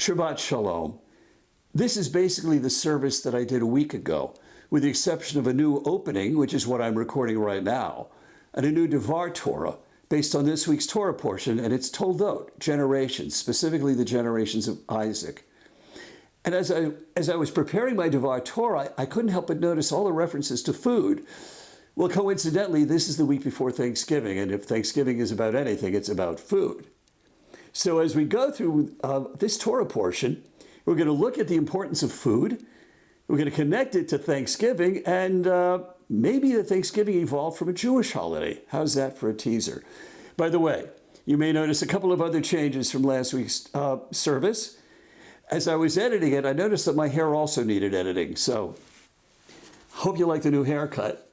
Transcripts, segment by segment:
Shabbat Shalom. This is basically the service that I did a week ago, with the exception of a new opening, which is what I'm recording right now, and a new Devar Torah, based on this week's Torah portion, and it's Toldot, generations, specifically the generations of Isaac. And as I was preparing my Devar Torah, I couldn't help but notice all the references to food. Well, coincidentally, this is the week before Thanksgiving, and if Thanksgiving is about anything, it's about food. So as we go through this Torah portion, we're going to look at the importance of food. We're going to connect it to Thanksgiving, and maybe that Thanksgiving evolved from a Jewish holiday. How's that for a teaser? By the way, you may notice a couple of other changes from last week's service. As I was editing it, I noticed that my hair also needed editing. So hope you like the new haircut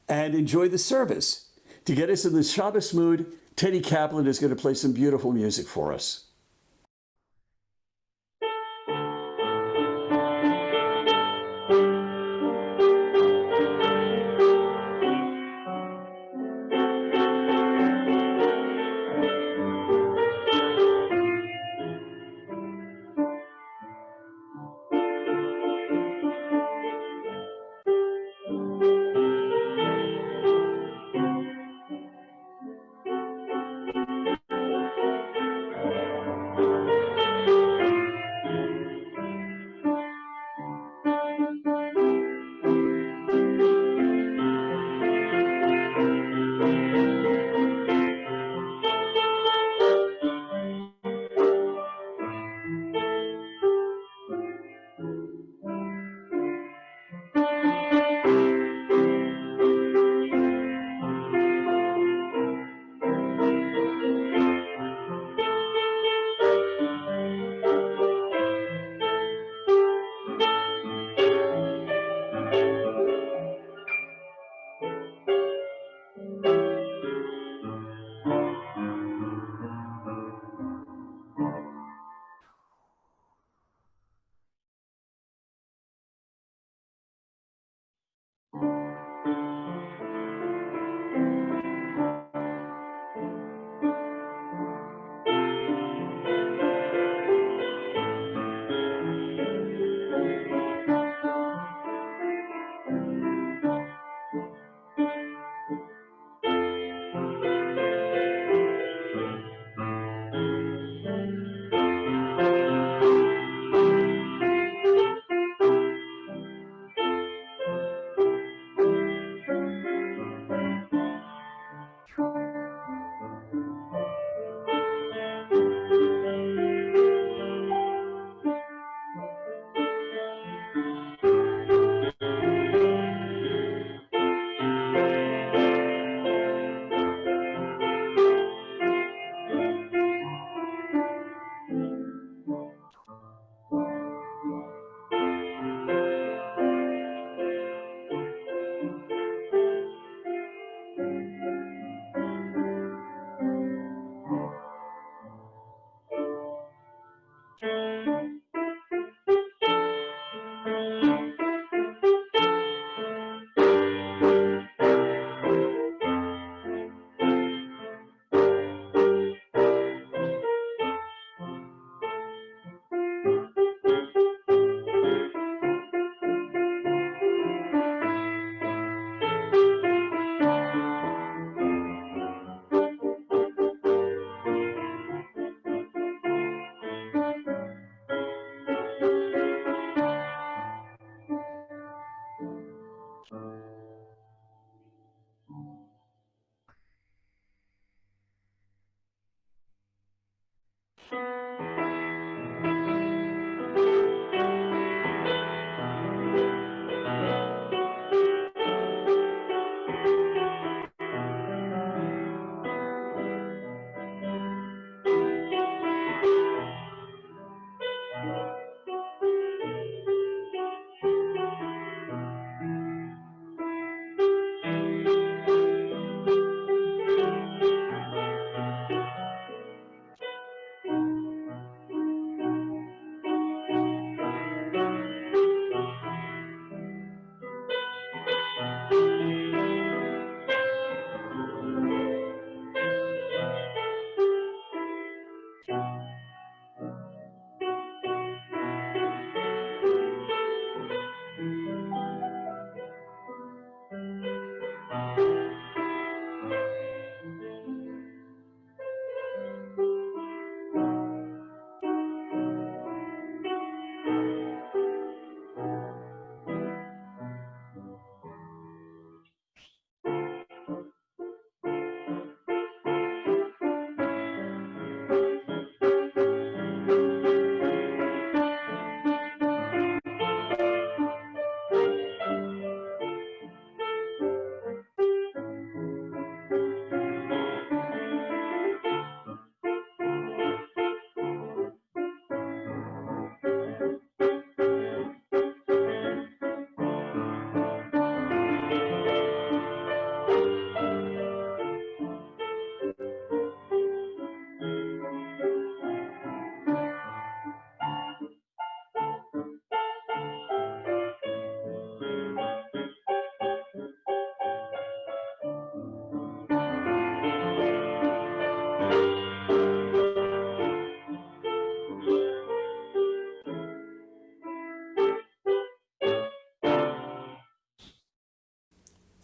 and enjoy the service. To get us in the Shabbos mood, Teddi Kaplan is going to play some beautiful music for us.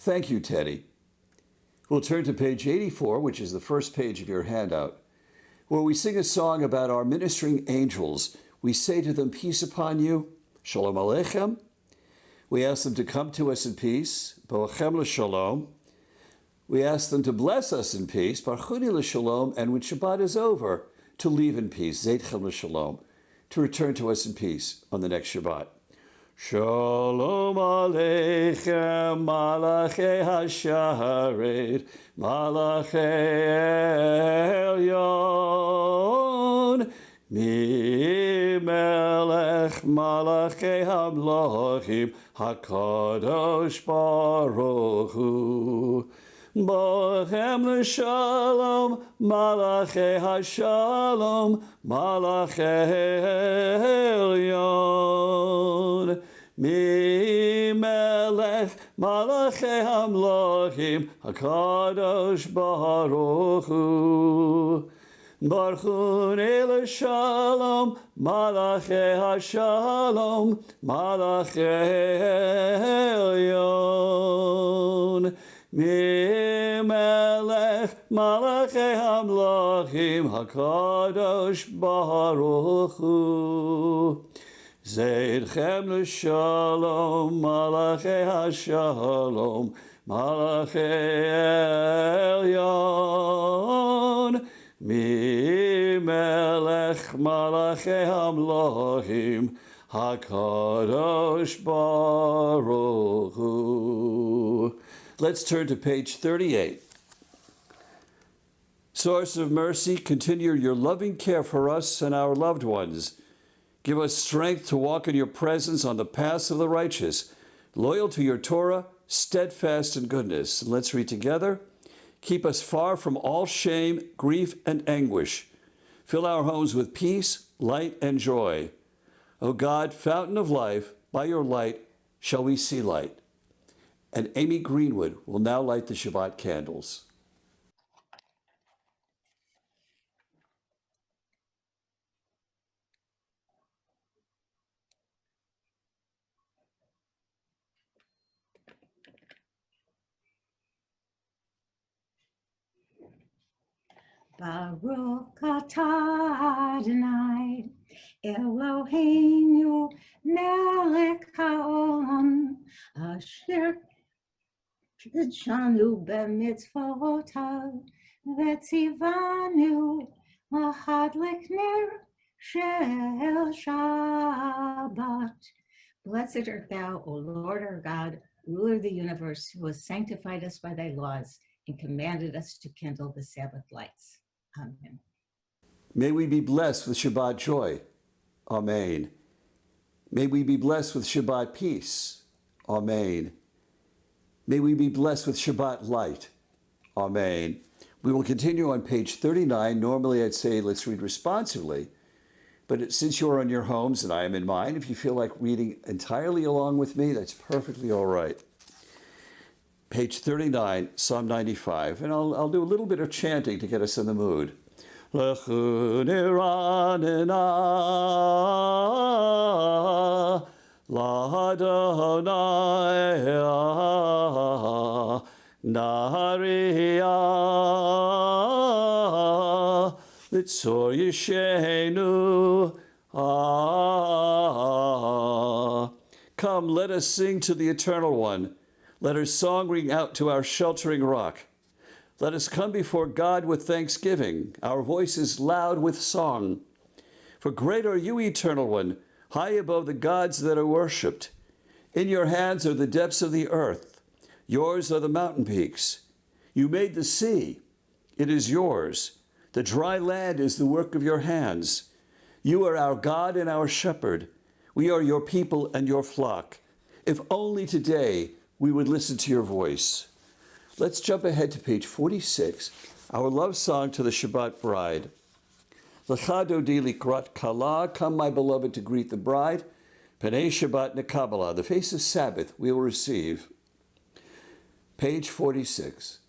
Thank you, Teddy. We'll turn to page 84, which is the first page of your handout, where we sing a song about our ministering angels. We say to them, peace upon you, shalom aleichem. We ask them to come to us in peace, bo'achem l'shalom. We ask them to bless us in peace, barchuni l'shalom, and when Shabbat is over, to leave in peace, zeitchem l'shalom, to return to us in peace on the next Shabbat. Shalom aleichem, malachei hasharet, malachei elyon, mi melech malachei hamlochim, hakadosh baruch hu. Bochem l'shalom, malachei hashalom, malachei elyon. Mi melech malachei hamlochim, hakadosh baruch hu. Barchuni l'shalom, malachei hashalom, malachei elyon. Mi melech malachei hamlochim, hakadosh baruch hu. Zeidchem l'shalom, malachei hashalom, malachei elyon. Mi melech malachei hamlochim, hakadosh baruch hu. Let's turn to page 38. Source of mercy, continue your loving care for us and our loved ones. Give us strength to walk in your presence on the paths of the righteous, loyal to your Torah, steadfast in goodness. And let's read together. Keep us far from all shame, grief, and anguish. Fill our homes with peace, light, and joy. O God, fountain of life, by your light shall we see light. And Amy Greenwood will now light the Shabbat candles. Baruch atah Adonai, Eloheinu melech haolam, asher qidshanu b'mitzvotav, v'tzivanu lahadlik ner shel Shabbat. Blessed art thou, O Lord our God, ruler of the universe, who has sanctified us by thy laws and commanded us to kindle the Sabbath lights. Amen. May we be blessed with Shabbat joy. Amen. May we be blessed with Shabbat peace. Amen. May we be blessed with Shabbat light. Amen. We will continue on page 39. Normally I'd say let's read responsively, but since you're on your homes and I am in mine, if you feel like reading entirely along with me, that's perfectly all right. Page 39, Psalm 95, and I'll do a little bit of chanting to get us in the mood. Lechu niranena l'Adonai nariya litzor yishenu. Come, let us sing to the Eternal One. Let our song ring out to our sheltering rock. Let us come before God with thanksgiving, our voices loud with song. For great are you, Eternal One, high above the gods that are worshipped. In your hands are the depths of the earth. Yours are the mountain peaks. You made the sea. It is yours. The dry land is the work of your hands. You are our God and our shepherd. We are your people and your flock. If only today we would listen to your voice. Let's jump ahead to page 46, our love song to the Shabbat bride. Lecha dodi likrat kala, come my beloved to greet the bride. Penei Shabbat nekabala, the face of Sabbath we will receive. Page 46.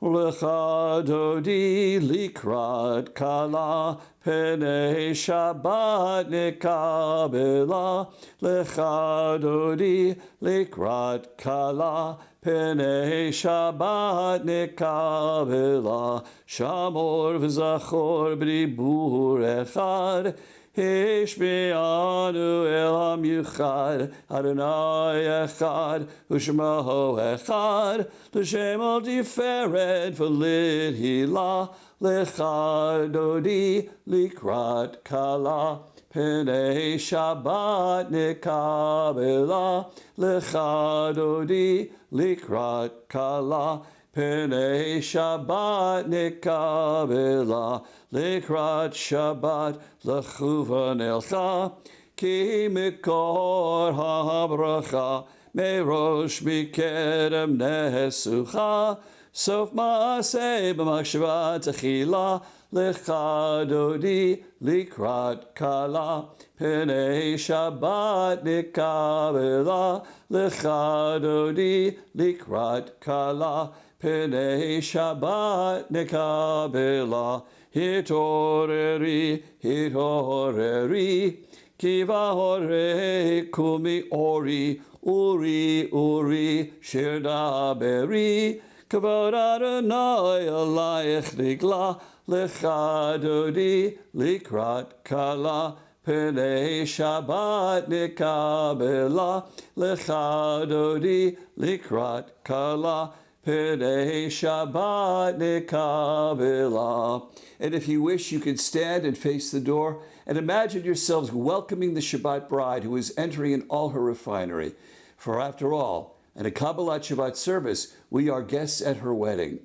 Lecha dodi likrat kala, Penei Shabbat nekabela. Lecha dodi likrat kala, Penei Shabbat nekabela. Shamor v'zachor b'dibur echad, Hishmianu el hamiuchad, Adonai echad, Ushmaho echad, L'shem al tiferet v'lid hilah, Lecha dodi likrat kala, Penei Shabbat nekabela. Lecha dodi likrat kala, Penei Shabbat nekabela. Likrat Shabbat lechuvan elcha, Ki mikor habracha, Merosh mikedem nesucha, Sof maaseh b'machshava techila, Lecha dodi likrat kala, Penei Shabbat nekabela. Lecha dodi likrat kala, Penei Shabbat nekabela. Hitoreri, hitoreri, Kiva hore kumi ori, uri, uri, shirda beri, Kavod Adonai alayich nigla, Lecha dodi likrat kala, Penei Shabbat nekabela. Lecha dodi likrat kala, Penei Shabbat nekabela. And if you wish, you can stand and face the door and imagine yourselves welcoming the Shabbat bride who is entering in all her refinery. For after all, in a Kabbalat Shabbat service, we are guests at her wedding.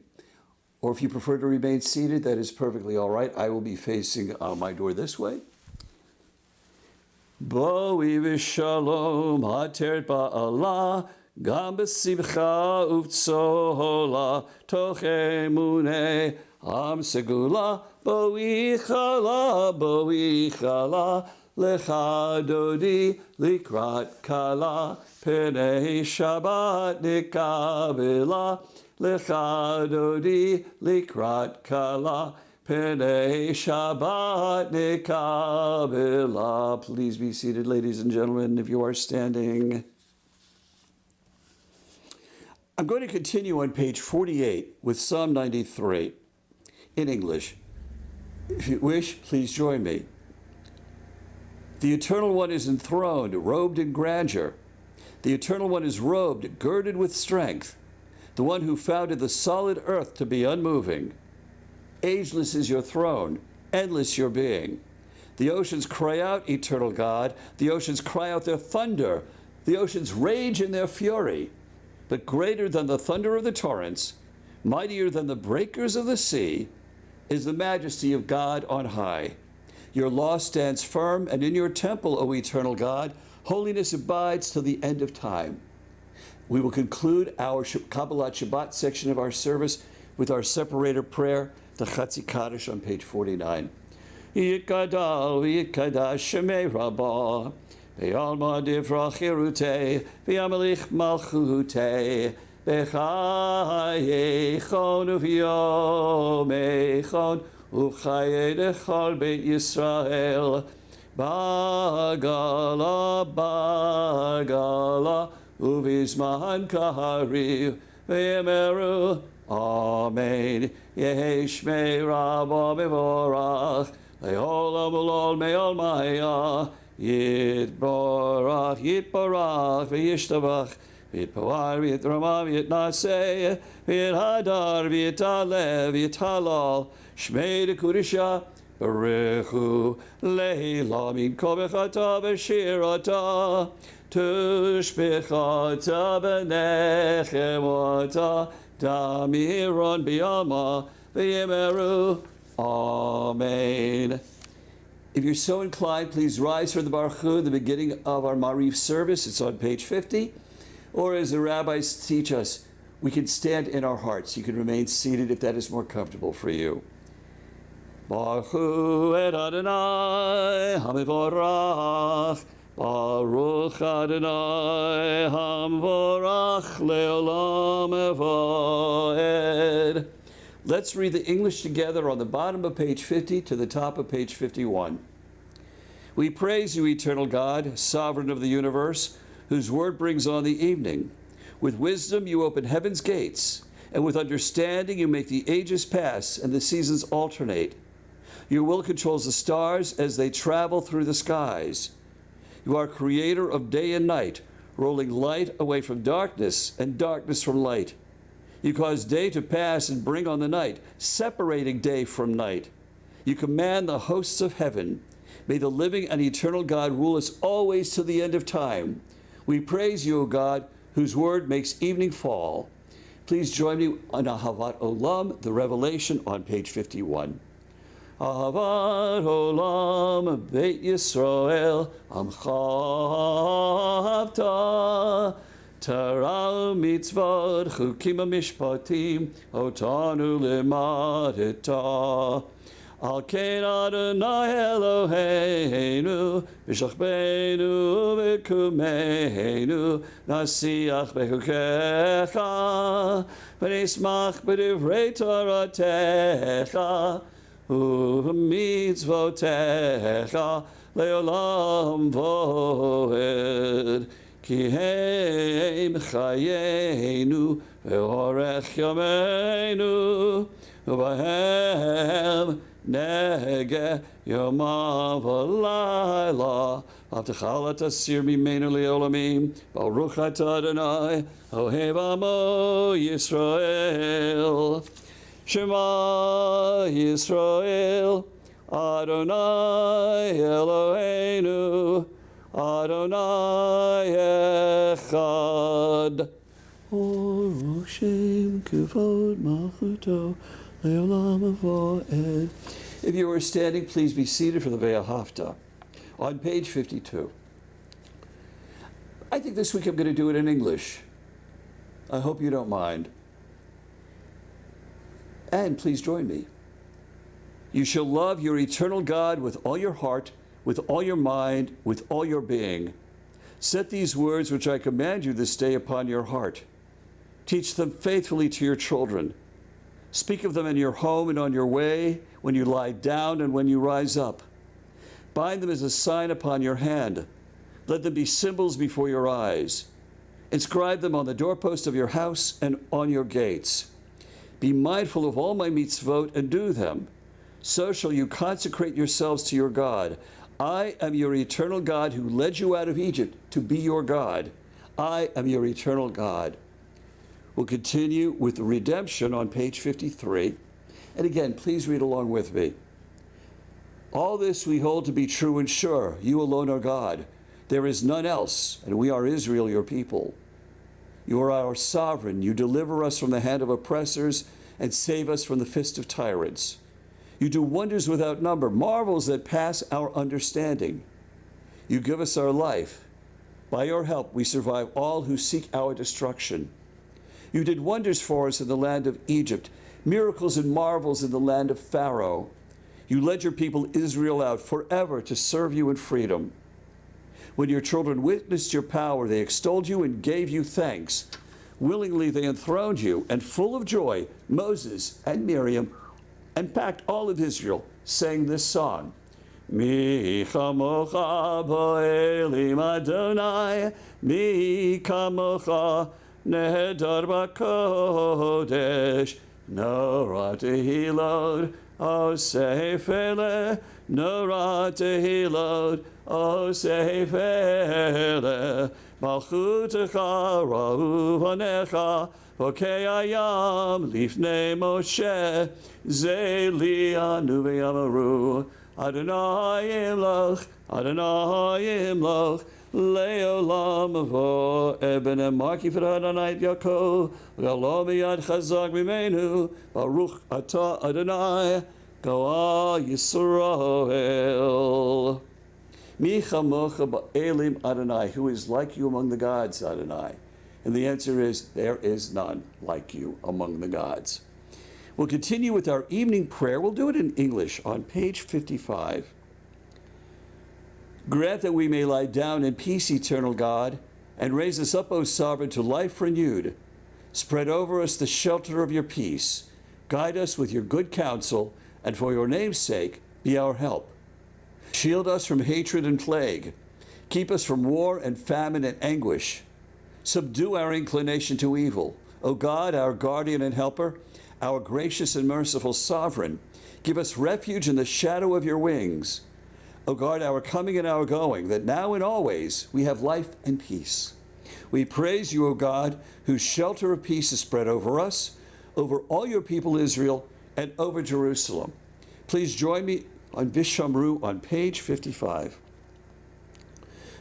Or if you prefer to remain seated, that is perfectly all right. I will be facing my door this way. Boi v'shalom hateret ba'ala, gam b'simcha uvtzola, toch emuneh am segula, boi chala, lecha dodi likrat kala, Penei Shabbat nekabela. Lecha dodi likrat kala, Penei Shabbat nekabela. Please be seated, ladies and gentlemen, if you are standing. I'm going to continue on page 48 with Psalm 93 in English. If you wish, please join me. The Eternal One is enthroned, robed in grandeur. The Eternal One is robed, girded with strength. The one who founded the solid earth to be unmoving. Ageless is your throne, endless your being. The oceans cry out, eternal God. The oceans cry out their thunder. The oceans rage in their fury. But greater than the thunder of the torrents, mightier than the breakers of the sea, is the majesty of God on high. Your law stands firm, and in your temple, O eternal God, holiness abides till the end of time. We will conclude our Kabbalat Shabbat section of our service with our separator prayer, the Chatzi Kaddish on page 49. Yitkadal v'yitkadash shemei Rabbah, v'yalma divrach chirutei, v'yamelich malchutei, v'chayechon uv'yomechon, uv'chayei dechol beit Yisrael, Bagala, bagala, uvizman kahari, ve'emeru, amen. Yeheshmei rabba mevorach, le'olam ulol me'ol maya, yitborach, yitborach, ve'yishtabach, v'yitpawar, v'yitrama, v'yitnaseh, v'yithadar, v'yitalev, v'yitalal, shmei dekudisha, Barechu leila min kol bechata v'shirata, tushbechata v'nechemata, damiron biyama v'yemeru. Amen. If you're so inclined, please rise for the Baruch Hu, the beginning of our Marif service. It's on page 50. Or as the rabbis teach us, we can stand in our hearts. You can remain seated if that is more comfortable for you. Baruch Hu et Adonai HaMevorach, Baruch Adonai HaMevorach leolam evoed. Let's read the English together on the bottom of page 50 to the top of page 51. We praise you, eternal God, sovereign of the universe, whose word brings on the evening. With wisdom you open heaven's gates, and with understanding you make the ages pass and the seasons alternate. Your will controls the stars as they travel through the skies. You are creator of day and night, rolling light away from darkness and darkness from light. You cause day to pass and bring on the night, separating day from night. You command the hosts of heaven. May the living and eternal God rule us always to the end of time. We praise you, O God, whose word makes evening fall. Please join me on Ahavat Olam, the Revelation on page 51. Ahavat Olam, Beit Yisrael, Amcha Avta, Torah mitzvot, Chukim mishpatim, Otanu limadita. Al ken Adonai Eloheinu, B'shachbeinu v'kumeinu, Nasiach bechukecha, V'nismach b'divrei Toratecha, U'mitzvotecha, Le'olam voed. Ki heim chayenu, Ve'orech yameinu, U'bahem Nege Yomav Alayla Avtechala Tasir Mimenu Leolamim Baruch Atah Adonai Ohev Amo Yisrael Shema Yisrael Adonai Eloheinu Adonai Echad Oroshem Kivod Malchuto If you are standing, please be seated for the Ve'ahavta. On page 52. I think this week I'm going to do it in English. I hope you don't mind. And please join me. You shall love your eternal God with all your heart, with all your mind, with all your being. Set these words which I command you this day upon your heart. Teach them faithfully to your children. Speak of them in your home and on your way, when you lie down and when you rise up. Bind them as a sign upon your hand. Let them be symbols before your eyes. Inscribe them on the doorpost of your house and on your gates. Be mindful of all my mitzvot and do them. So shall you consecrate yourselves to your God. I am your eternal God who led you out of Egypt to be your God. I am your eternal God. We'll continue with the redemption on page 53. And again, please read along with me. All this we hold to be true and sure. You alone are God. There is none else, and we are Israel, your people. You are our sovereign. You deliver us from the hand of oppressors and save us from the fist of tyrants. You do wonders without number, marvels that pass our understanding. You give us our life. By your help, we survive all who seek our destruction. You did wonders for us in the land of Egypt, miracles and marvels in the land of Pharaoh. You led your people Israel out forever to serve you in freedom. When your children witnessed your power, they extolled you and gave you thanks. Willingly they enthroned you, and full of joy, Moses and Miriam and packed all of Israel sang this song. Mi chamocha bo'elim Adonai, mi kamocha Nehedar b'kodesh, Nora tehilot, oseh fele, Nora tehilot, oseh fele, Malchutecha ra'u vanecha, Vokei ayam lifnei Moshe, Ze li'anu ve'yamaru, Adonai imloch, Adonai imloch, Le'olam avo eben marki v'Adonai Yaakov v'Galom yad chazak mimenu Baruch atah Adonai Goa Yisrael. Mi chamocha ba'elim Adonai, who is like you among the gods, Adonai? And the answer is, there is none like you among the gods. We'll continue with our evening prayer. We'll do it in English on page 55. Grant that we may lie down in peace, eternal God, and raise us up, O sovereign, to life renewed. Spread over us the shelter of your peace. Guide us with your good counsel, and for your name's sake, be our help. Shield us from hatred and plague. Keep us from war and famine and anguish. Subdue our inclination to evil. O God, our guardian and helper, our gracious and merciful sovereign, give us refuge in the shadow of your wings. O guard our coming and our going, that now and always we have life and peace. We praise you, O God, whose shelter of peace is spread over us, over all your people Israel, and over Jerusalem. Please join me on Vishamru on page 55.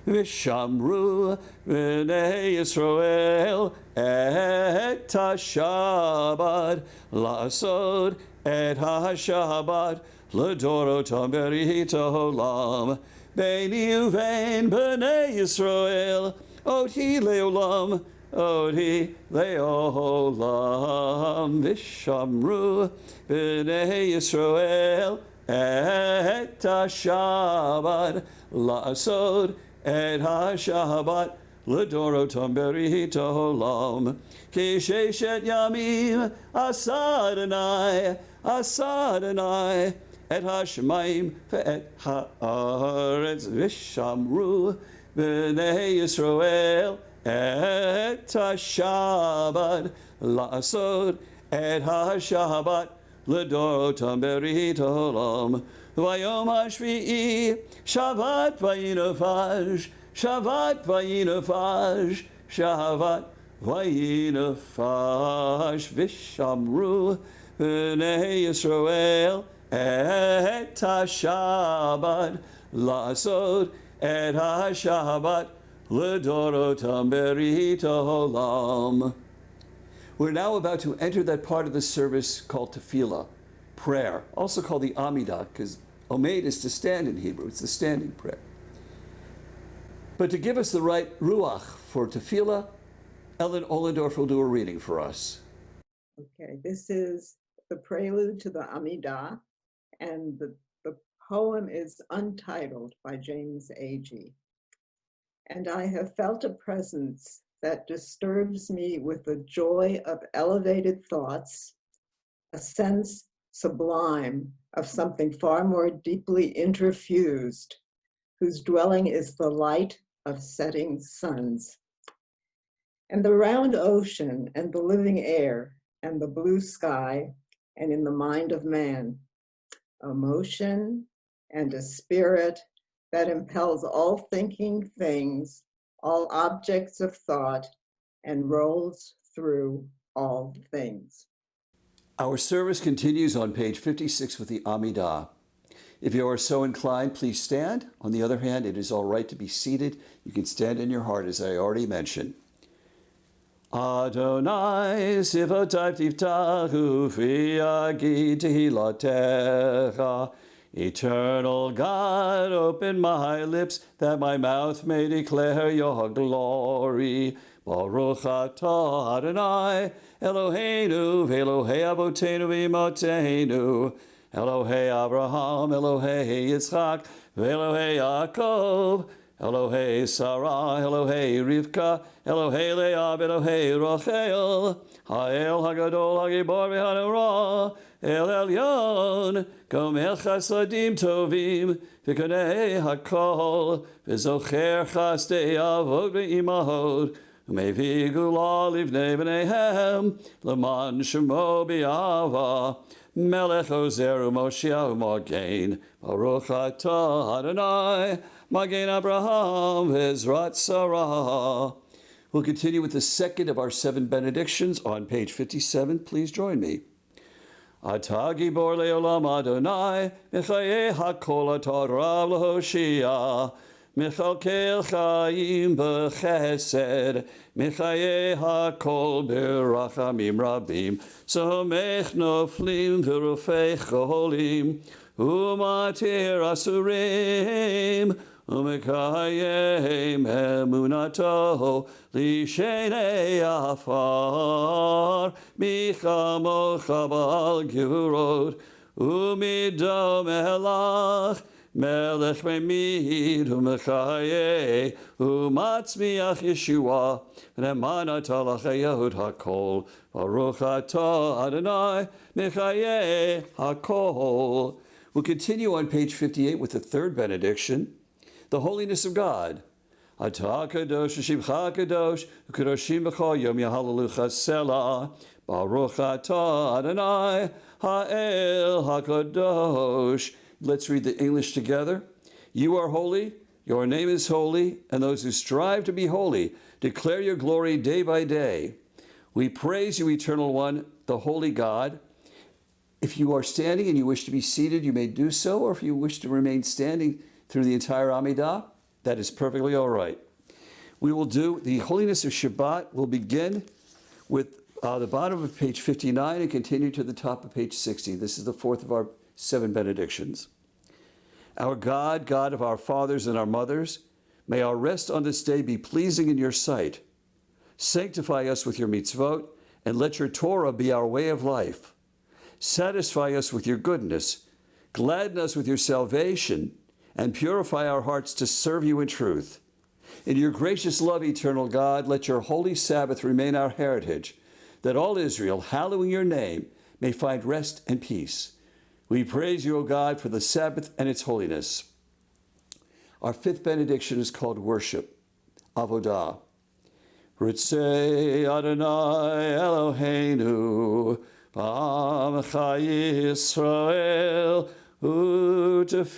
Vishamru b'nei Yisrael et ha-Shabbat la'asod et ha-Shabbat l'dorotam berith olam beini uvein b'nei Yisrael oti leolam oti leolam Vishamru b'nei Yisrael et ha-Shabbat la'asod et ha-Shabbat l'dorotam berith olam ki sheshet yamim asa Adonai et ha-Shemaim ve'et ha'aretz Vishamru b'nei Yisrael et ha-Shabbat la'asod et ha-Shabbat l'dorotam berith olam vayom hashvi'i Shabbat vayinafaj Shabbat vayinafaj Shabbat vayinafaj Vishamru b'nei Yisrael et ha-Shabbat la'asod et ha-Shabbat l'dorotam berith olam. We're now about to enter that part of the service called tefillah, prayer, also called the Amidah, because Omed is to stand in Hebrew. It's the standing prayer. But to give us the right ruach for tefillah, Ellen Ollendorf will do a reading for us. Okay, this is the prelude to the Amidah, and the poem is Untitled by James Agee. And I have felt a presence that disturbs me with the joy of elevated thoughts, a sense sublime of something far more deeply interfused, whose dwelling is the light of setting suns. And the round ocean and the living air and the blue sky and in the mind of man, a motion and a spirit that impels all thinking things, all objects of thought, and rolls through all things. Our service continues on page 56 with the Amidah. If you are so inclined, please stand. On the other hand, it is all right to be seated. You can stand in your heart, as I already mentioned. Adonai sivotav tiftachu v'yagid tehilatecha. Eternal God, open my lips that my mouth may declare your glory. Baruch atah Adonai Eloheinu v'Elohei avotenu v'imotenu. Elohei Abraham, Elohei Yitzchak, v'Elohei Yaakov. Elohei Sarah, Elohei Rivka, Elohei Leah, Elohei Rachel, Ha'el Hagadol Hagibor v'Hanora, El Elyon, Gomel Chasadim Tovim, V'Konei Hakol, V'Zocher Chastei Avod v'Imahod, U'Mevi Gula Livnei B'neihem, L'man Shemo B'Yava, Melech Ozer U'Moshiach U'Magen, Baruch atah Adonai, Magen Abraham, V'Ezrat Sarah. We'll continue with the second of our 7 benedictions on page 57. Please join me. Atah Gibor Le'olam Adonai, Mechayeh HaKol Atah L'Hoshia, Mechalkel Chaim B'Chesed, Mechayeh HaKol B'Rachamim Rabim, Somech Noflim V'Rufei Cholim, Umatir Asurim, Umekayem emunato lishenei afar michamocha bal gevurot umidom elach Melech memid u'mechaye u'matzmiach Yeshua v'nemana talachei Yehud hakol Baruch atah Adonai mechaye hakol. We'll continue on page 58 with the third benediction, the holiness of God. Atah kadosh v'shimcha kadosh u'kadoshim b'chol yom yahalalucha selah Baruch atah Adonai ha'el hakadosh. Let's read the English together. You are holy, your name is holy, and those who strive to be holy declare your glory day by day. We praise you, Eternal One, the Holy God. If you are standing and you wish to be seated, you may do so, or if you wish to remain standing through the entire Amidah, that is perfectly all right. We will do the holiness of Shabbat. We'll begin with the bottom of page 59 and continue to the top of page 60. This is the fourth of our 7 benedictions. Our God, God of our fathers and our mothers, may our rest on this day be pleasing in your sight. Sanctify us with your mitzvot, and let your Torah be our way of life. Satisfy us with your goodness, gladden us with your salvation, and purify our hearts to serve you in truth. In your gracious love, eternal God, let your holy Sabbath remain our heritage, that all Israel, hallowing your name, may find rest and peace. We praise you, O God, for the Sabbath and its holiness. Our 5th benediction is called worship, avodah. Ritzei Adonai Eloheinu, b'amcha Yisrael, u'tefilatam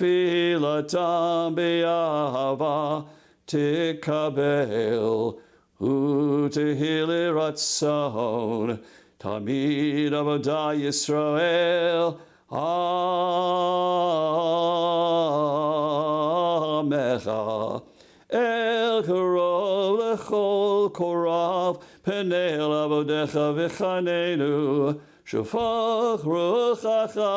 b'ahava tikabel, u'tehili ratzon, tamid avodah Yisrael, Amecha. El karov lechol korav penel avodecha v'chanenu shofach ruchacha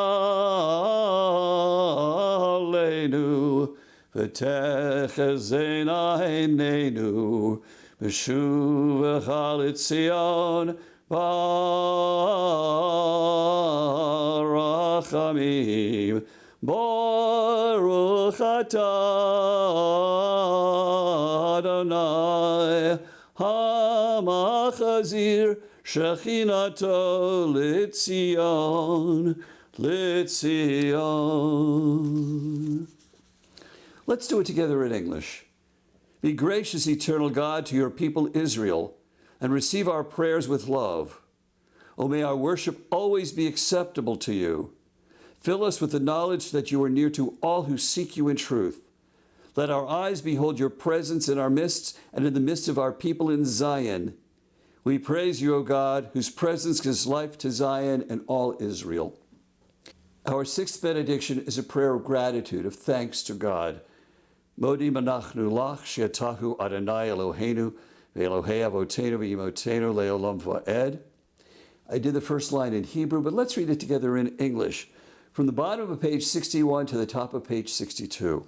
aleinu v'techezena einenu b'shuvecha l'tzion barachamim Baruch atah Adonai hamachazir shechinato Litzion. Let's do it together in English. Be gracious, eternal God, to your people Israel, and receive our prayers with love. O may our worship always be acceptable to you. Fill us with the knowledge that you are near to all who seek you in truth. Let our eyes behold your presence in our midst and in the midst of our people in Zion. We praise you, O God, whose presence gives life to Zion and all Israel. Our 6th benediction is a prayer of gratitude, of thanks to God. Modi manachnu lach she'atahu Adonai Eloheinu ve'Elohei avotenu ve'imotenu le'olam va'ed. I did the first line in Hebrew, but let's read it together in English, from the bottom of page 61 to the top of page 62.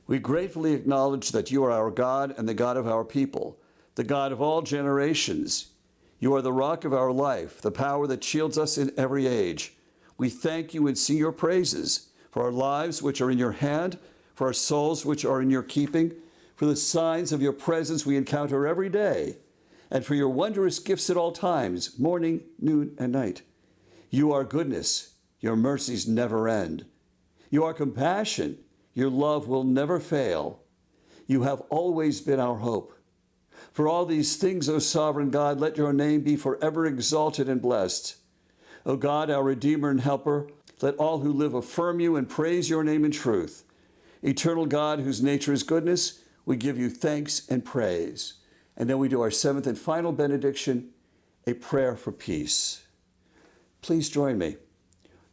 We gratefully acknowledge that you are our God and the God of our people, the God of all generations. You are the rock of our life, the power that shields us in every age. We thank you and sing your praises for our lives which are in your hand, for our souls which are in your keeping, for the signs of your presence we encounter every day, and for your wondrous gifts at all times, morning, noon, and night. You are goodness, your mercies never end. You are compassion, your love will never fail. You have always been our hope. For all these things, O sovereign God, let your name be forever exalted and blessed. O God, our Redeemer and Helper, let all who live affirm you and praise your name in truth. Eternal God, whose nature is goodness, we give you thanks and praise. And then we do our 7th and final benediction, a prayer for peace. Please join me.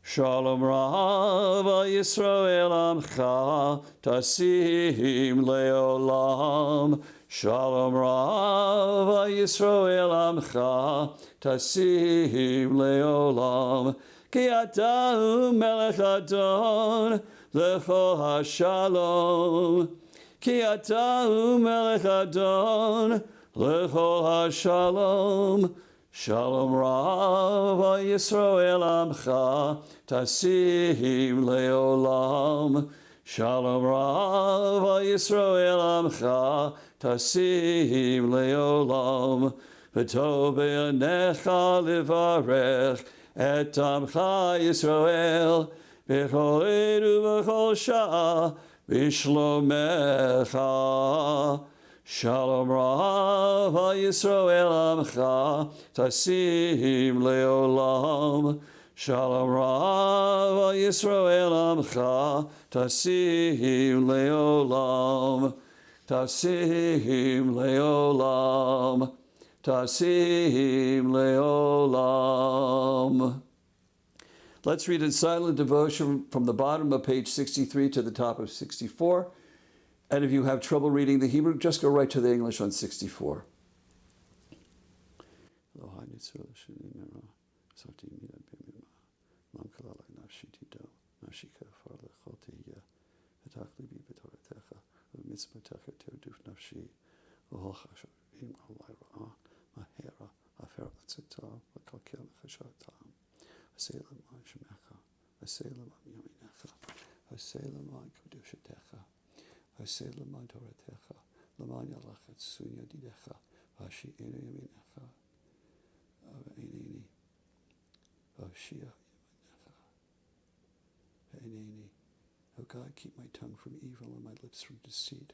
Shalom Rav Yisrael Amcha Tasim Leolam. Shalom Rav Yisrael Amcha Tasim Leolam. Ki ata Melech Adon Lecho HaShalom. Ki ata Melech Adon Lecho HaShalom. Shalom Rav Yisrael Amcha Tasim Leolam. Shalom Rav Yisrael Amcha Tasim Leolam. V'tov be'anecha livarech et Amcha Yisrael b'chol edu v'chol sha'ah b'shlomecha. Shalom Rav Yisrael Amcha Tasim Leolam. Shalom Rav Yisrael Amcha Tasim Leolam. Tasim Leolam. Tasim Leolam. Let's read in silent devotion from the bottom of page 63 to the top of 64. And if you have trouble reading the Hebrew, just go right to the English on 64. Haseh l'man Toratecha, l'man yalachet sunya didecha, v'hashi enu yaminecha, v'eineni, v'hashia yaminecha, v'eineni. O God, keep my tongue from evil and my lips from deceit.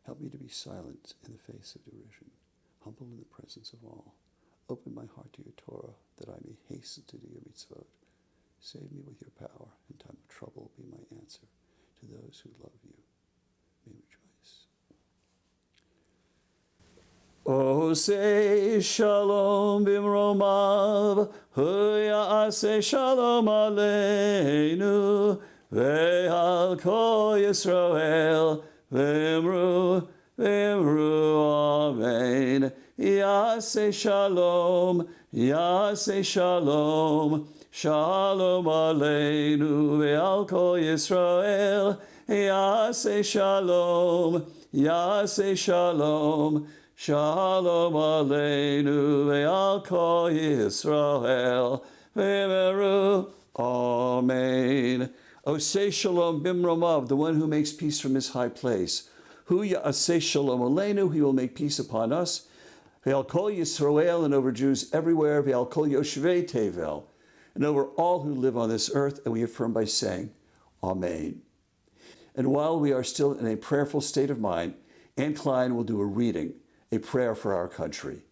Help me to be silent in the face of derision, humble in the presence of all. Open my heart to your Torah, that I may hasten to do your mitzvot. Save me with your power. In time of trouble, be my answer to those who love you. O say shalom bimromav, hu ya'aseh shalom aleinu, ve'al kol Yisrael, ve'emru amen. Ya'aseh shalom, shalom aleinu, ve'al kol Yisrael, ya'aseh shalom, shalom aleinu ve'al kol Yisrael ve'emeru amen. O say shalom bimromav, the one who makes peace from his high place. Hu ya'aseh shalom aleinu, he will make peace upon us. Ve'al kol Yisrael, and over Jews everywhere. Ve'al kol yoshvei tevel, and over all who live on this earth. And we affirm by saying, Amen. And while we are still in a prayerful state of mind, Anne Klein will do a reading, a prayer for our country.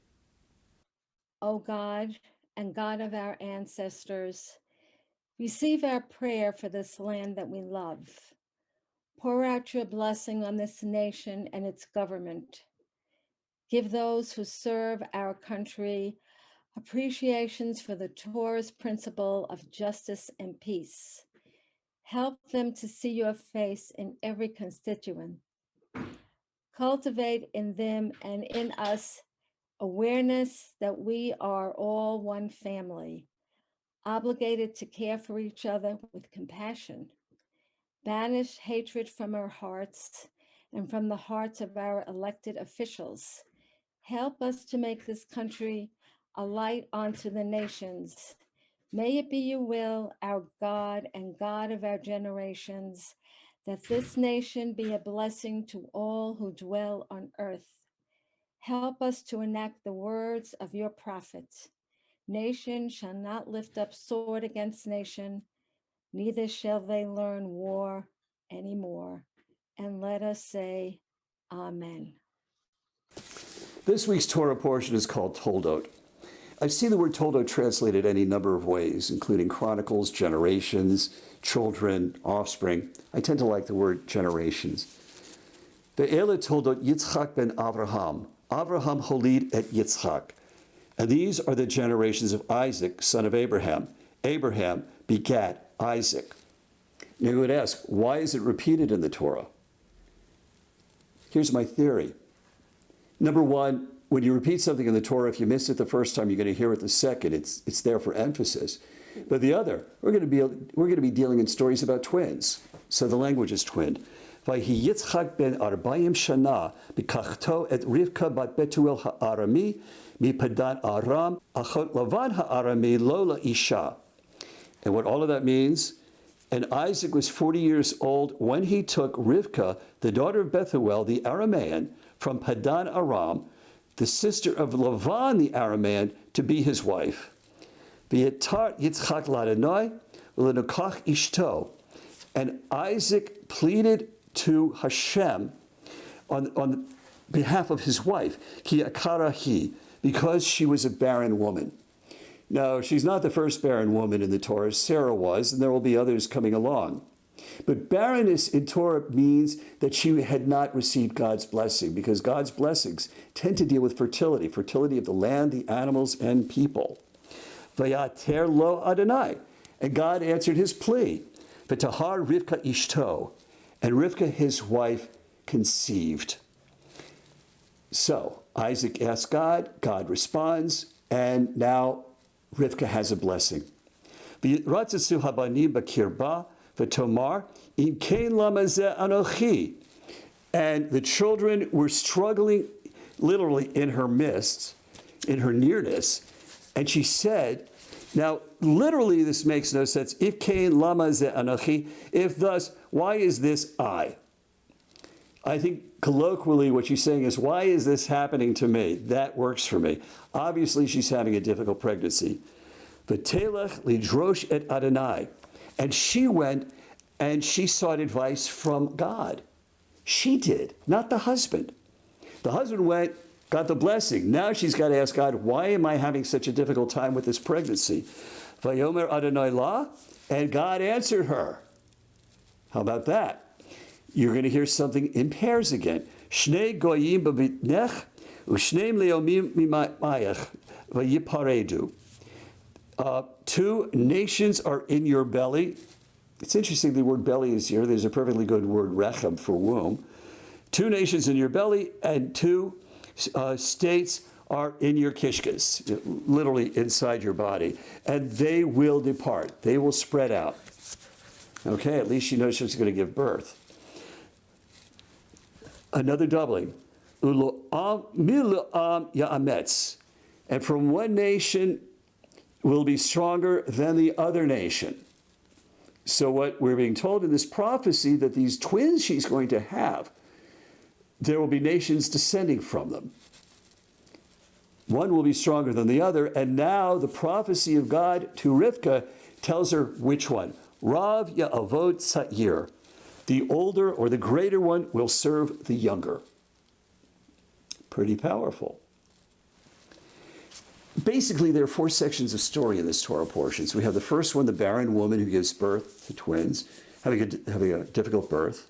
O God and God of our ancestors, receive our prayer for this land that we love. Pour out your blessing on this nation and its government. Give those who serve our country appreciations for the Torah's principle of justice and peace. Help them to see your face in every constituent. Cultivate in them and in us awareness that we are all one family, obligated to care for each other with compassion. Banish hatred from our hearts and from the hearts of our elected officials. Help us to make this country a light unto the nations. May it be your will, our God and God of our generations, that this nation be a blessing to all who dwell on earth. Help us to enact the words of your prophet. Nation shall not lift up sword against nation, neither shall they learn war anymore. And let us say, Amen. This week's Torah portion is called Toldot. I've seen the word Toldot translated any number of ways, including chronicles, generations, children, offspring. I tend to like the word generations. Ve'ele Toldot Yitzchak ben Avraham. Avraham holid et Yitzchak. And these are the generations of Isaac, son of Abraham. Abraham begat Isaac. Now you would ask, why is it repeated in the Torah? Here's my theory. Number one, when you repeat something in the Torah, if you miss it the first time, you're going to hear it the second. It's there for emphasis. But the other, we're going to be dealing in stories about twins. So the language is twinned. Vayhi Yitzchak ben 40 shana b'kachto et Rivka bat Betuel ha'arami mipadan Aram achot Lavan ha'arami lola isha. And what all of that means, and Isaac was 40 years old when he took Rivka, the daughter of Bethuel, the Aramean, from Padan Aram, the sister of Lavan, the Aramean, to be his wife. V'yetar Yitzchak l'Adonai v'lenokach ishto. And Isaac pleaded to Hashem on behalf of his wife, ki akara hi, because she was a barren woman. Now, she's not the first barren woman in the Torah. Sarah was, and there will be others coming along. But barrenness in Torah means that she had not received God's blessing, because God's blessings tend to deal with fertility, fertility of the land, the animals, and people. Vayater lo Adonai. And God answered his plea. V'tahar Rivka ishto. And Rivka, his wife, conceived. So Isaac asks God, God responds, and now Rivka has a blessing. V'ratzasu habanim b'kirba v'tomar im kein lama zeh anochi. And the children were struggling literally in her midst, in her nearness. And she said, now literally this makes no sense. If kein lama zeh anochi, if thus, why is this I? I think colloquially what she's saying is, why is this happening to me? That works for me. Obviously, she's having a difficult pregnancy. V'telech lidrosh et Adonai. And she went and she sought advice from God. She did, not the husband. The husband went, got the blessing. Now she's got to ask God, why am I having such a difficult time with this pregnancy? Vayomer Adonai la, and God answered her. How about that? You're going to hear something in pairs again. Shnei goyim b'bitnech, u'shneim leomim mimayach, v'yiparedu. 2 nations are in your belly. It's interesting the word belly is here. There's a perfectly good word, rechem, for womb. 2 nations in your belly, and 2 states are in your kishkas, literally inside your body. And they will depart. They will spread out. Okay, at least she knows she's going to give birth. Another doubling. Ya'ametz. And from one nation will be stronger than the other nation. So what we're being told in this prophecy, that these twins she's going to have, there will be nations descending from them. One will be stronger than the other. And now the prophecy of God to Rivka tells her which one. Rav Ya'avod Sa'ir. The older or the greater one will serve the younger. Pretty powerful. Basically, there are 4 sections of story in this Torah portion. So we have the first one, the barren woman who gives birth to twins, having a difficult birth.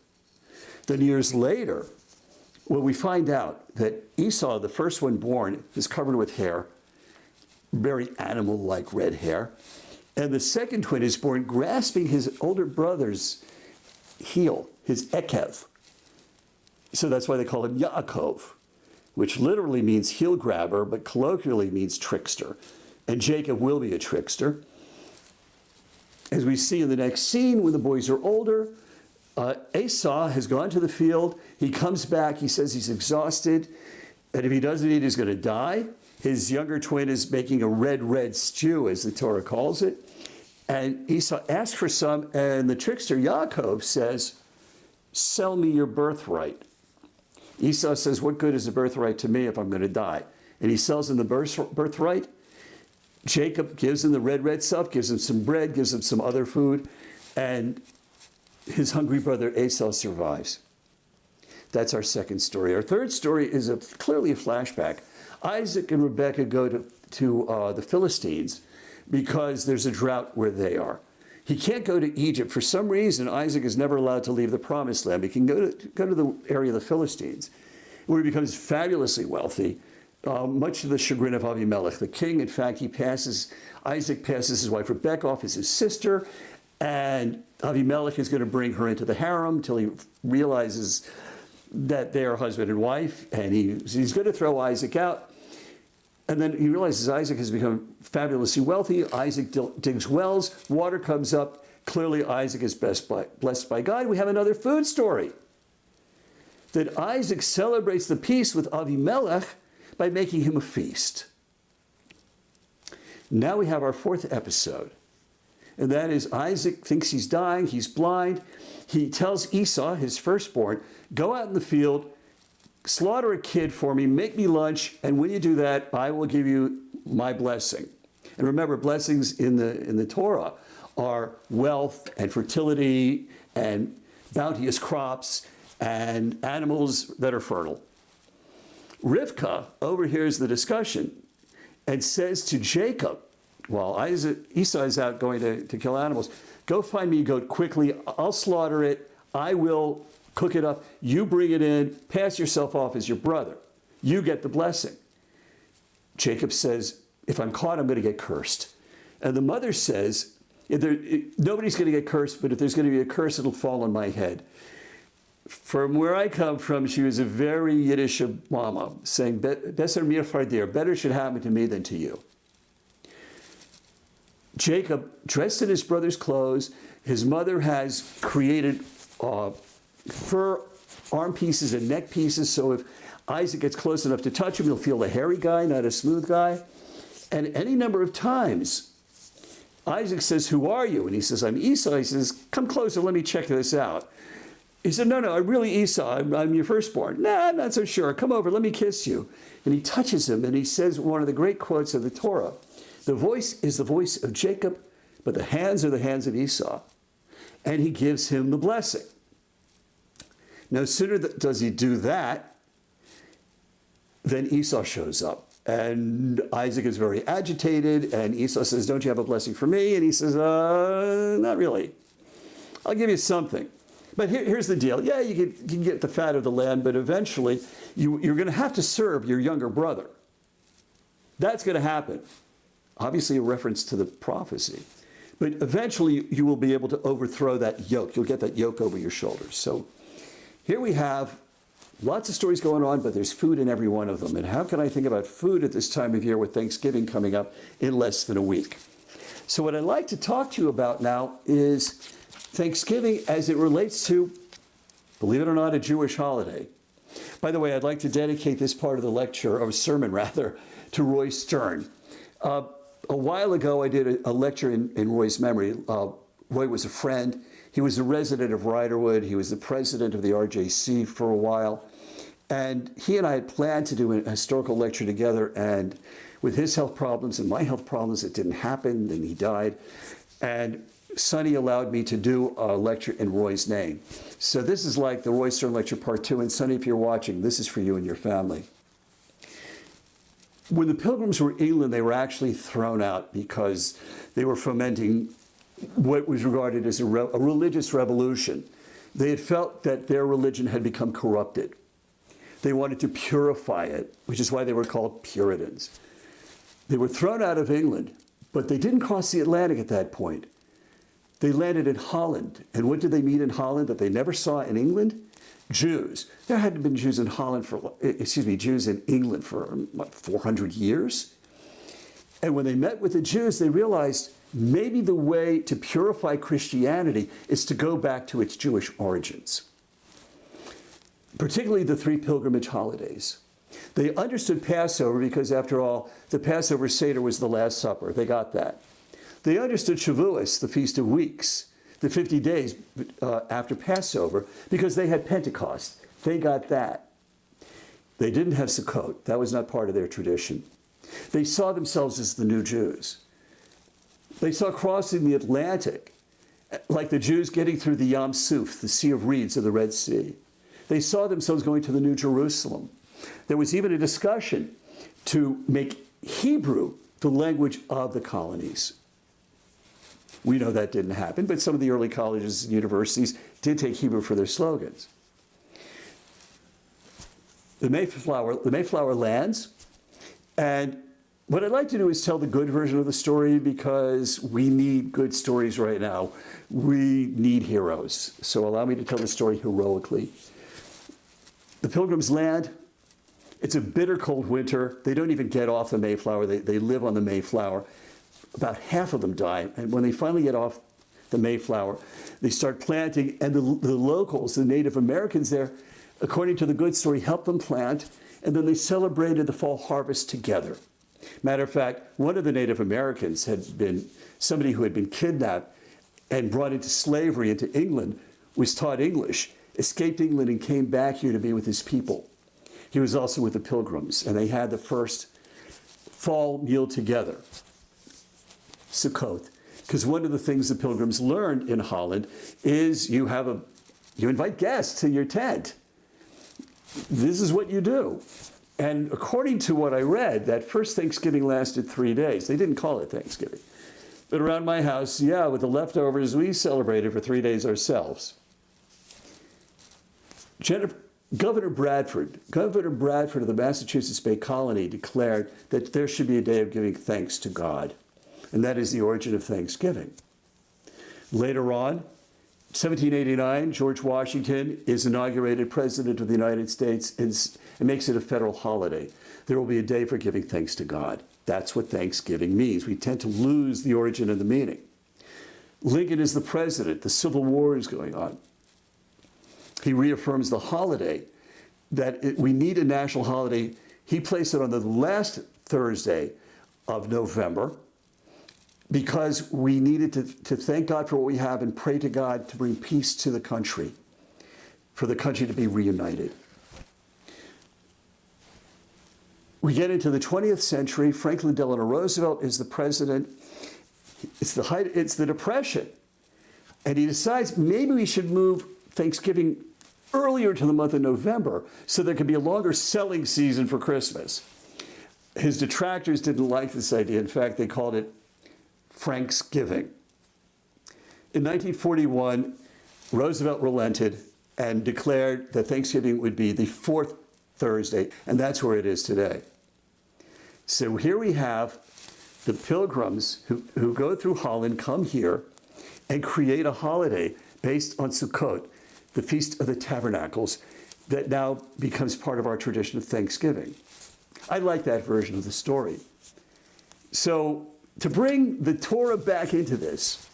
Then years later, well, we find out that Esau, the first one born, is covered with hair, very animal-like red hair. And the second twin is born grasping his older brother's heel, his ekev. So that's why they call him Yaakov, which literally means heel grabber, but colloquially means trickster. And Jacob will be a trickster. As we see in the next scene, when the boys are older, Esau has gone to the field. He comes back. He says he's exhausted. And if he doesn't eat, he's going to die. His younger twin is making a red stew, as the Torah calls it. And Esau asks for some, and the trickster Yaakov says, sell me your birthright. Esau says, what good is a birthright to me if I'm going to die? And he sells him the birthright. Jacob gives him the red stuff, gives him some bread, gives him some other food, and his hungry brother Esau survives. That's our second story. Our third story is clearly a flashback. Isaac and Rebekah go to the Philistines because there's a drought where they are. He can't go to Egypt. For some reason, Isaac is never allowed to leave the promised land. He can go to the area of the Philistines, where he becomes fabulously wealthy, much to the chagrin of Avimelech, the king. In fact, Isaac passes his wife Rebekah off as his sister, and Avimelech is going to bring her into the harem till he realizes that they are husband and wife, and he's going to throw Isaac out. And then he realizes Isaac has become fabulously wealthy. Isaac digs wells, water comes up. Clearly, Isaac is blessed by God. We have another food story. that Isaac celebrates the peace with Avimelech by making him a feast. Now we have our fourth episode, and that is Isaac thinks he's dying, he's blind. He tells Esau, his firstborn, go out in the field, slaughter a kid for me, make me lunch, and when you do that, I will give you my blessing. And remember, blessings in the Torah are wealth and fertility and bounteous crops and animals that are fertile. Rivka overhears the discussion and says to Jacob, while Esau is out going to kill animals, go find me a goat quickly, I'll slaughter it, I will cook it up, you bring it in, pass yourself off as your brother. You get the blessing. Jacob says, if I'm caught, I'm going to get cursed. And the mother says, nobody's going to get cursed, but if there's going to be a curse, it'll fall on my head. From where I come from, she was a very Yiddish mama, saying, Besser mir fardir, better should happen to me than to you. Jacob, dressed in his brother's clothes, his mother has created fur arm pieces and neck pieces, so if Isaac gets close enough to touch him, he'll feel a hairy guy, not a smooth guy. And any number of times, Isaac says, who are you? And he says, I'm Esau. He says, come closer, let me check this out. He said, no, I'm really Esau. I'm your firstborn. Nah, I'm not so sure. Come over, let me kiss you. And he touches him, and he says one of the great quotes of the Torah. The voice is the voice of Jacob, but the hands are the hands of Esau. And he gives him the blessing. No sooner does he do that, then Esau shows up. And Isaac is very agitated, and Esau says, don't you have a blessing for me? And he says, not really. I'll give you something. But here's the deal. Yeah, you can get the fat of the land, but eventually you're going to have to serve your younger brother. That's going to happen. Obviously a reference to the prophecy. But eventually you will be able to overthrow that yoke. You'll get that yoke over your shoulders. So here we have lots of stories going on, but there's food in every one of them. And how can I think about food at this time of year with Thanksgiving coming up in less than a week? So what I'd like to talk to you about now is Thanksgiving as it relates to, believe it or not, a Jewish holiday. By the way, I'd like to dedicate this part of the lecture, or sermon rather, to Roy Stern. A while ago, I did a lecture in Roy's memory. Roy was a friend. He was a resident of Riderwood. He was the president of the RJC for a while. And he and I had planned to do a historical lecture together. And with his health problems and my health problems, it didn't happen. And he died. And Sonny allowed me to do a lecture in Roy's name. So this is like the Roy Stern Lecture Part 2. And Sonny, if you're watching, this is for you and your family. When the Pilgrims were in England, they were actually thrown out because they were fomenting what was regarded as a religious revolution. They had felt that their religion had become corrupted. They wanted to purify it, which is why they were called Puritans. They were thrown out of England, but they didn't cross the Atlantic at that point. They landed in Holland. And what did they meet in Holland that they never saw in England? Jews. There hadn't been Jews in Jews in England for, what, 400 years? And when they met with the Jews, they realized maybe the way to purify Christianity is to go back to its Jewish origins, particularly the 3 pilgrimage holidays. They understood Passover because, after all, the Passover Seder was the Last Supper. They got that. They understood Shavuos, the Feast of Weeks, the 50 days after Passover, because they had Pentecost. They got that. They didn't have Sukkot. That was not part of their tradition. They saw themselves as the new Jews. They saw crossing the Atlantic, like the Jews getting through the Yam Suf, the Sea of Reeds of the Red Sea. They saw themselves going to the New Jerusalem. There was even a discussion to make Hebrew the language of the colonies. We know that didn't happen, but some of the early colleges and universities did take Hebrew for their slogans. The Mayflower lands, and what I'd like to do is tell the good version of the story because we need good stories right now. We need heroes. So allow me to tell the story heroically. The Pilgrims land. It's a bitter cold winter. They don't even get off the Mayflower. They live on the Mayflower. About half of them die. And when they finally get off the Mayflower, they start planting. And the locals, the Native Americans there, according to the good story, helped them plant, and then they celebrated the fall harvest together. Matter of fact, one of the Native Americans had been somebody who had been kidnapped and brought into slavery into England, was taught English, escaped England and came back here to be with his people. He was also with the Pilgrims, and they had the first fall meal together, Sukkot. Because one of the things the Pilgrims learned in Holland is you invite guests to your tent. This is what you do. And according to what I read, that first Thanksgiving lasted 3 days. They didn't call it Thanksgiving. But around my house, yeah, with the leftovers, we celebrated for 3 days ourselves. Governor Bradford of the Massachusetts Bay Colony declared that there should be a day of giving thanks to God. And that is the origin of Thanksgiving. Later on, 1789, George Washington is inaugurated President of the United States and makes it a federal holiday. There will be a day for giving thanks to God. That's what Thanksgiving means. We tend to lose the origin of the meaning. Lincoln is the president. The Civil War is going on. He reaffirms the holiday, that we need a national holiday. He placed it on the last Thursday of November because we needed to thank God for what we have and pray to God to bring peace to the country, for the country to be reunited. We get into the 20th century. Franklin Delano Roosevelt is the president. It's the Depression. And he decides maybe we should move Thanksgiving earlier to the month of November so there could be a longer selling season for Christmas. His detractors didn't like this idea. In fact, they called it Franksgiving. In 1941, Roosevelt relented and declared that Thanksgiving would be the fourth Thursday, and that's where it is today. So here we have the Pilgrims who go through Holland, come here, and create a holiday based on Sukkot, the Feast of the Tabernacles, that now becomes part of our tradition of Thanksgiving. I like that version of the story. So to bring the Torah back into this,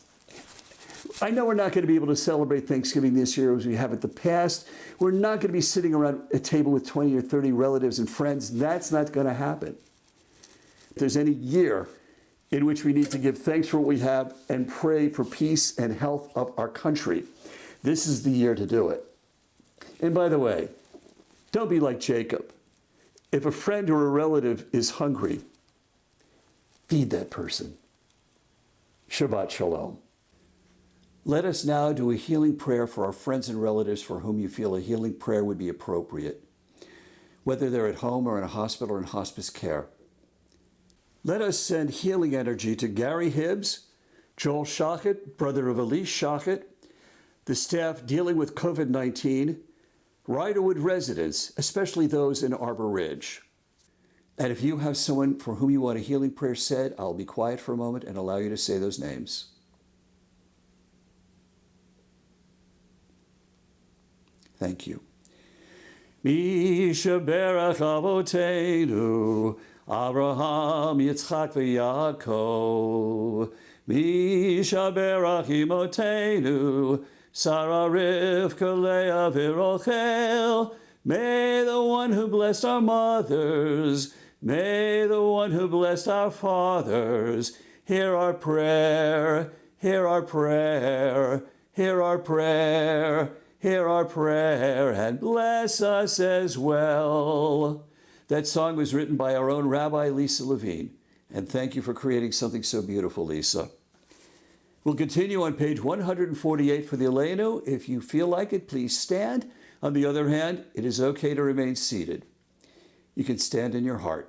I know we're not going to be able to celebrate Thanksgiving this year as we have in the past. We're not going to be sitting around a table with 20 or 30 relatives and friends. That's not going to happen. If there's any year in which we need to give thanks for what we have and pray for peace and health of our country, this is the year to do it. And by the way, don't be like Jacob. If a friend or a relative is hungry, feed that person. Shabbat Shalom. Let us now do a healing prayer for our friends and relatives for whom you feel a healing prayer would be appropriate, whether they're at home or in a hospital or in hospice care. Let us send healing energy to Gary Hibbs, Joel Shockett, brother of Elise Shockett, the staff dealing with COVID-19, Riderwood residents, especially those in Arbor Ridge. And if you have someone for whom you want a healing prayer said, I'll be quiet for a moment and allow you to say those names. Thank you. Misha berach avoteinu, Abraham, Yitzchak, v'Yaakov. Misha berach imotenu, Sarah, Rivka, Leah, v'Rochel. May the one who blessed our mothers, may the one who blessed our fathers, hear our prayer, hear our prayer, hear our prayer, hear our prayer, and bless us as well. That song was written by our own Rabbi Lisa Levin, and thank you for creating something so beautiful, Lisa. We'll continue on page 148 for the Aleinu. If you feel like it, please stand. On the other hand, it is okay to remain seated. You can stand in your heart.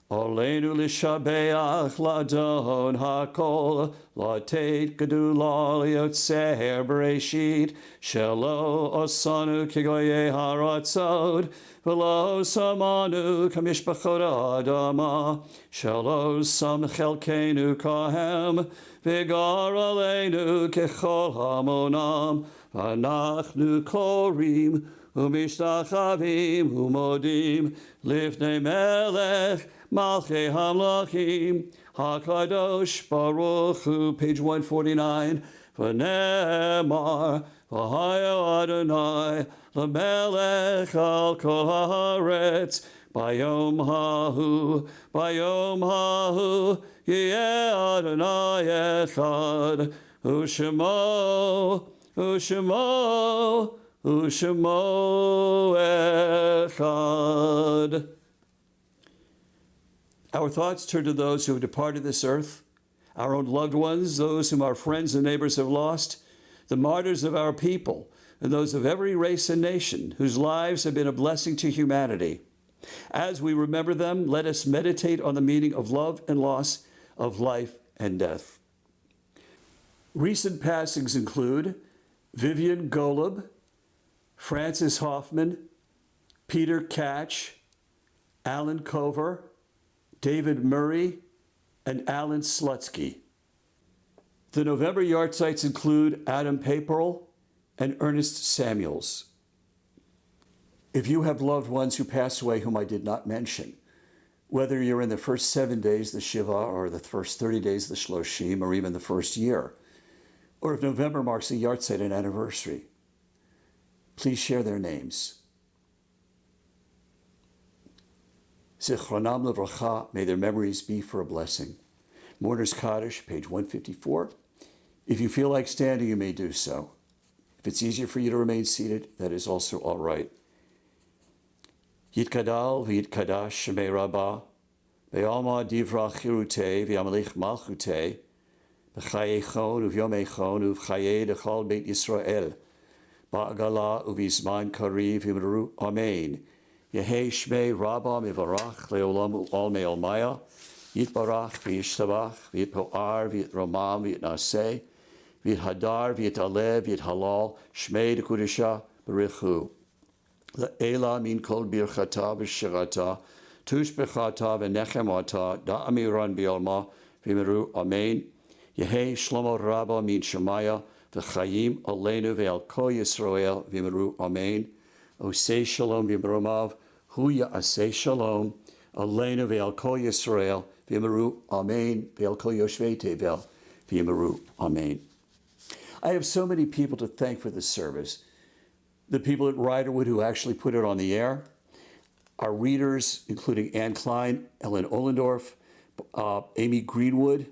Aleinu lishabeach ladon hakol, latet gedula liotzer bereshit, shelo osanu kigoye haratzod, velo samanu kamishpachot adama, shelo sam chelkenu kahem, vigar aleinu kechol hamonam, vanachnu korim, umishtachavim umodim, lifnei melech, Malchei Hamlachim, HaKadosh Baruch Hu, page 149. V'nemar, V'hayo Adonai l'melech al kol haaretz. Bayom hahu, yeh Adonai echad. Ushemo echad. Our thoughts turn to those who have departed this earth, our own loved ones, those whom our friends and neighbors have lost, the martyrs of our people, and those of every race and nation whose lives have been a blessing to humanity. As we remember them, let us meditate on the meaning of love and loss, of life and death. Recent passings include Vivian Golub, Francis Hoffman, Peter Catch, Alan Cover, David Murray, and Alan Slutsky. The November yahrzeits include Adam Paperl and Ernest Samuels. If you have loved ones who passed away whom I did not mention, whether you're in the first 7 days, the Shiva, or the first 30 days, the Shloshim, or even the first year, or if November marks a yahrzeit and anniversary, please share their names. Zichronam Levracha, may their memories be for a blessing. Mourner's Kaddish, page 154. If you feel like standing, you may do so. If it's easier for you to remain seated, that is also all right. Yitkadal v'yitkadash shemei Rabbah, ve'alma divra chirutei v'yamelich malchutei, v'chayechon uv'yomechon uv'chayei dechal beit Yisrael, ba'agala uv'izman kariv v'imru amen. Yehei shmei Rabbah mivarach le'olam u'al me'olmaya, yitbarach v'yishtabach v'yitpo'ar v'yitromam v'yitnaseh, v'yithadar v'yitalev v'yithalal shmei dekudisha b'richu. Le'ela min kol birchata v'shirata, tushbechata v'nechemata, da'amiran bi'olma v'imiru amen. Yehei shlomo rabba min shemaya, v'chayim aleinu ve'al kol Yisrael v'imiru amen. Osei shalom v'imirumav, hu ya'asei shalom, aleinu ve'al kol Yisrael v'imiru amen, ve'al kol yoshvei tevel v'imiru amen. I have so many people to thank for this service. The people at Riderwood who actually put it on the air, our readers, including Anne Klein, Ellen Ollendorf, Amy Greenwood,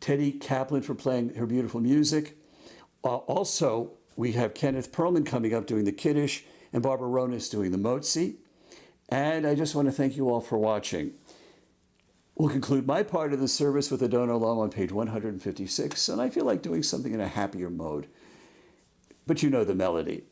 Teddi Kaplan for playing her beautiful music. Also, we have Kenneth Pearlman coming up doing the Kiddush, and Barbara Ronis doing the Motzi. And I just want to thank you all for watching. We'll conclude my part of the service with Adon Olam on page 156, and I feel like doing something in a happier mode. But you know the melody.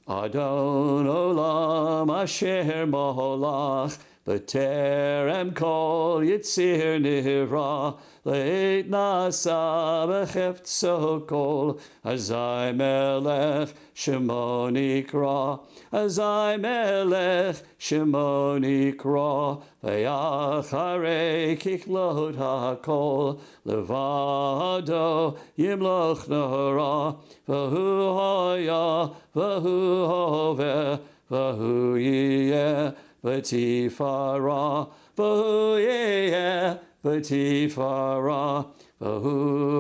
Adon Olam asher moholach, b'terem kol yitzir nivra, leit nasa b'cheft sokol, azai melech shemo nikra, azai melech shemo nikra, v'yacharei kiklot hakol, levado yimloch nora, v'hu hoya, v'hu hoveh, v'hu yiyeh, v'tifara, v'hu yiyeh, v'tifara, v'hu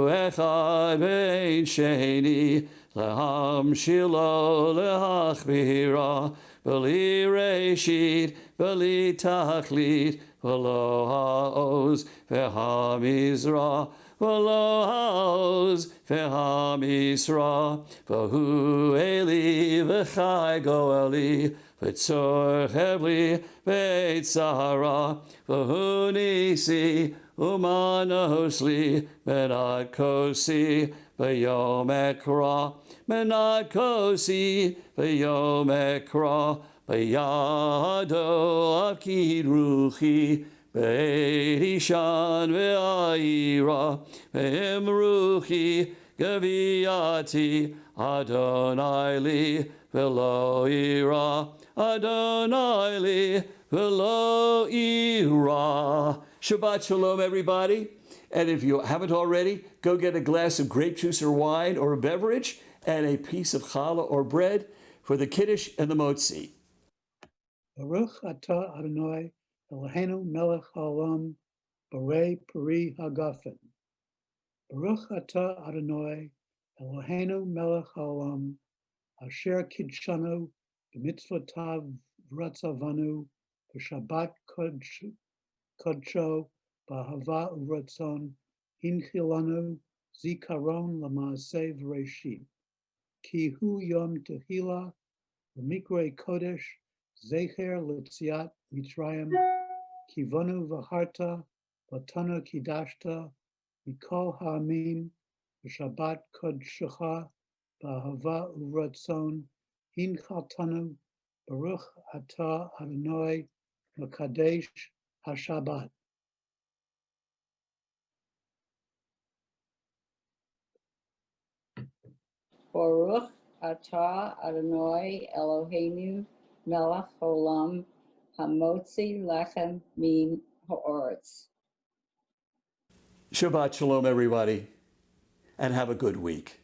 echad bein sheni, lehamshilo lehachbira, v'li reshit, v'li tachlit, v'lo ha'oz, v'hamizra, v'lo ha'oz, v'hamisra, v'hu eli, v'chai goeli, v'tzor chevli, v'etzara, v'hu nisi, umanosli, menat kosi, v'yom ekra, menat kosi, v'yom ekra, v'yado akid ruchi, v'eishan v'ayira, v'em ruchi, gaviyati, Adonai li, v'lo ira, Adonai li, v'lo ira. Shabbat shalom, everybody. And if you haven't already, go get a glass of grape juice or wine or a beverage and a piece of challah or bread for the Kiddush and the Motzi. Baruch atah Adonai Eloheinu melech haolam borei peri hagafen. Baruch atah Adonai Eloheinu melech haolam, asher kidshanu b'mitzvotav v'ratzavanu, b'shabbat kodsho, b'ahava uvratzon, hinchilanu zikaron l'maaseh v'reshit. Ki hu yom tehila, l'mikre kodesh, zecher l'tziat mitzrayim, kivonu v'harta, v'tanu kidashta, mikol ha'amim, v'shabbat kodshecha, b'ahava uvratzon, hinchaltanu, baruch atah Adonai, mekadesh haShabbat. Baruch atah Adonai Eloheinu melech haolam hamotzi lechem min haaretz. Shabbat shalom, everybody, and have a good week.